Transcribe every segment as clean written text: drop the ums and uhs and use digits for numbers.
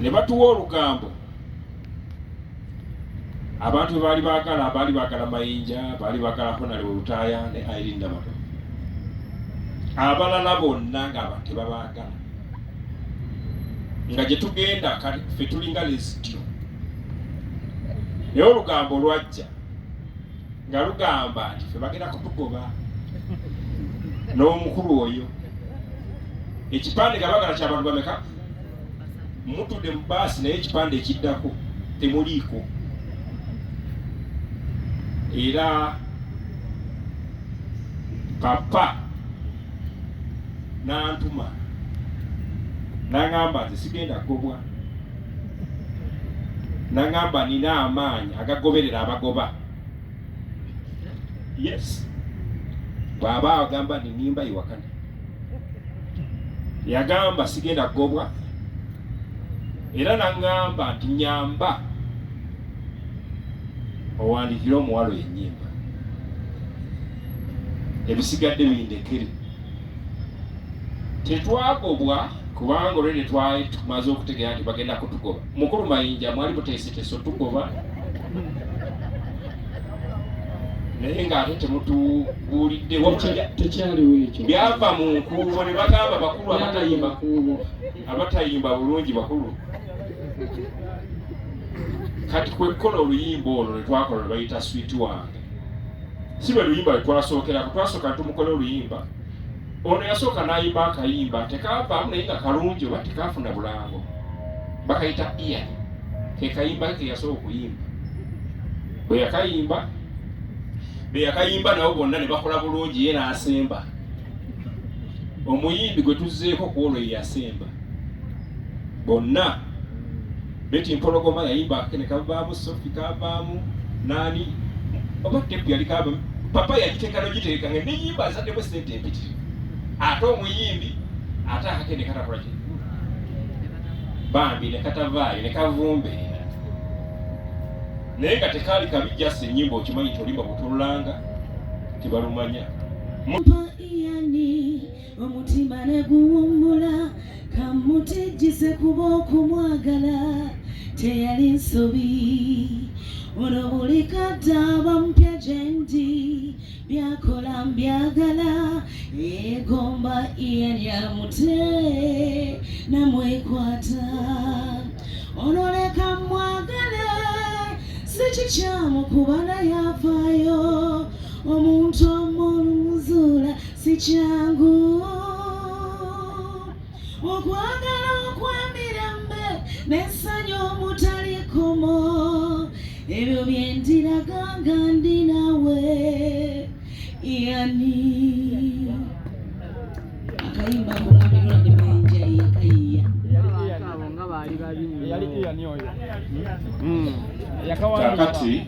ne batuwa olugambo abantu baali baagala Mayinja, baali baagala Honale Olutaaya ne Irene Namato, abalala bonna nga tebabaagala, nga gye tugenda ffe tulinga lesityo. Naye olugambo lwajja nga lugamba nti ffe bagenda kutugoba n'omukulu oyo. Ekipande nga bagala ky'abantu bameka mutudde mu baasi, naye ekipande ekiddako temuliiko. Era papa n'antuma n'angamba nze sigenda gobwa, n'angamba nina amaanyi agagoberera abagoba. Yes, bw'aba agamba ninimba iwakana, yagamba sigenda gobwa, era n'angamba nti nyamba owandikira omuwalo ennyimba, ebisigadde bindekere. Tetwagobwa kubanga olwene twali tumaze okutegeera nti bagenda kutugoba. Mukulu Mayinja mwali muteeseteese otugoba, naye ng'ate temutubuulidde tekyaliwo ekyo. byava mu nkuubo ne bagamba bakulu abatayimba bulungi bakulu. Kati kwekkola oluyimba olwo lwe twakola lwe bayita Sweet Wange, si lwe luyimba lwe twasookerako. Twasooka tumukole oluyimba, ono yasooka n'ayimba akayimba tekavaamu naye nga kalungi oba tekafuna bulango, bakayita iya. Ke kayimba ke yasooka okuyimba. Bwe yakayimba nabo bonna ne bakola bulungi, ye n'asemba. Omuyimbi gwe tuzzeeko ku olwo ye yasemba. Bonna Betty Mpologoma yayimba ne kavaamu, Sophie kavaamu, nani oba tepu yali kavaamu, papa yagiteeka n'ogiteeka nga n'ennyimba azaddemu sente empitirivu. Ate omuyimbi ate akake ne katakola kye bambi ne katavaayo ne kavumbeera, naye nga tekaali kabi, jasi ennyimba okimanyi nti olimba butululanga tibalumanya. Omutima ne guwummula, kamutejjise kuba okumwagala teyali nsobi. Ono buli kaddaaba mpya gye ndi, byakola mbyagala, egomba yamute namwekwata. Ono leka mwagale, si kikyamu kuba naye afaayo, omuntu omulumuzuula si kyangu. Okwagala okw'emirembe n'essanyu omutali kkomo, ebyo bye ndiraga nga ndi nawe. Yani akayimba kumwamira ne Mayinja yakayiya kakati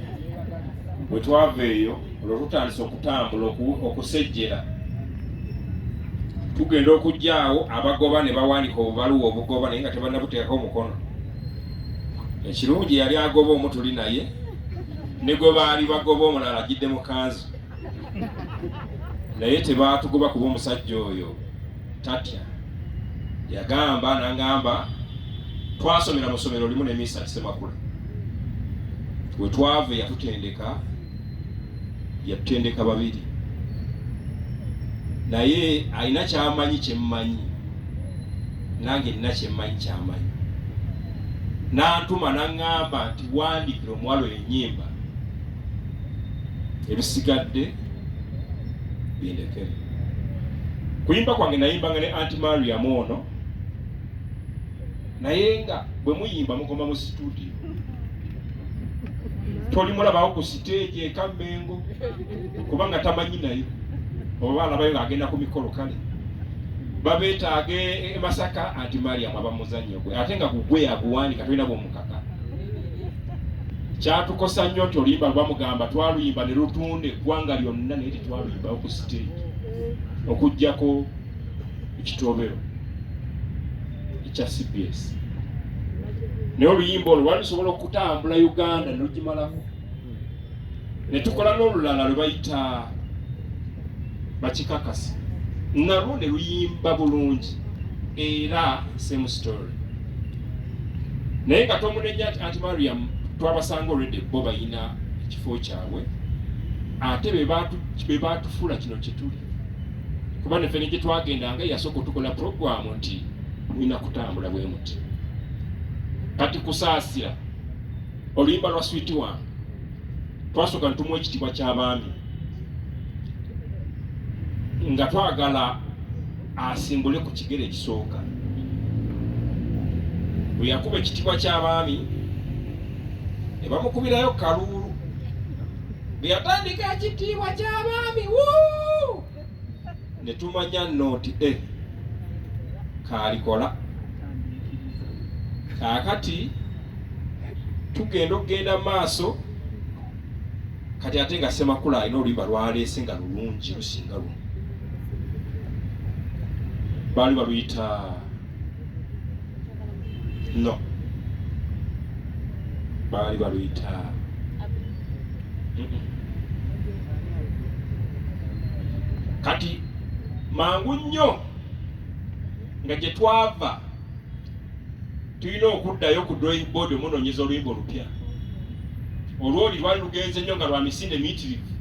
bwe twava eyo olwo tutandise okutambula okusejjera, tugenda okugjaawo abagoba ne bawanika obubaluwa obugoba naye nga tebannabuteekako omukono. Ekirungi yali agoba omu tuli naye, ne gwe baali bagoba omulala agidde mu kanzu, naye tebaatugoba kuba omusajja oyo tatya. Yagamba n'angamba, twasomera mu ssomero limu ne Misa Semakula. Bwe twava yatutendeka babiri, naye alina kyamanyi kyemmanyi, nange nina kyemmanyi kyamanyi. N'antuma n'aŋŋamba nti wandikira omuwalo ennyimba, ebisigadde bindekere. Kuyimba kwange nayimbanga ne Aunty Mariam ono, naye nga bwe muyimba mukoma mu studio, tolimulabawo ku stage e Kammengo kubanga tamanyi nayo, oba alabayo ng'agenda ku mikolo. Kale babeetaaga e Masaka Aunty Mariam abamuzannyo gwe, ate nga gugwe yaguwandika tolina bw'omukaka. Kyatukosa nnyo nti oluyimba lwamugamba twaluyimba ne lutunda eggwanga lyonna, naye tetwaluyimbawo ku stage okuggyako ekitobero ekya CBS. Naye oluyimba olwo lwali lusobola okutambula Uganda ne lugimalako. Ne tukola n'olulala lwe bayita bakikakasi, nalwo ne luyimba bulungi, era same story. naye nga tomunenya Anti Mariam twabasanga already bo bayina ekifo kyabwe ate be baatufuula kino kyetuli kuba ne fene gye twagendanga yasooka tukola programu nti mulina kutambula bwe muti kati kusaasira oluyimba lwa Sweet wange twasooka ntumuwa ekitiibwa ky'abaami nga twagala asimbule ku kigere ekisooka bwe yakuba ekitiibwa ky'abaami ne bamukubirayo kaluulu bwe yatandika ekitiibwa ky'abaami ne tumanya nno nti kaalikola kaakati tugenda okugenda maaso kati ate nga Ssemakula alina oluyimba lwaleese nga lulungi lusinga luno baali baluyita baali baluyita kati mangu nnyo nga gye twava tulina okuddayo ku drawing board omunoonyeza oluyimba olupya olwoli lwali lugenze nnyo nga lwa misinde miitirivu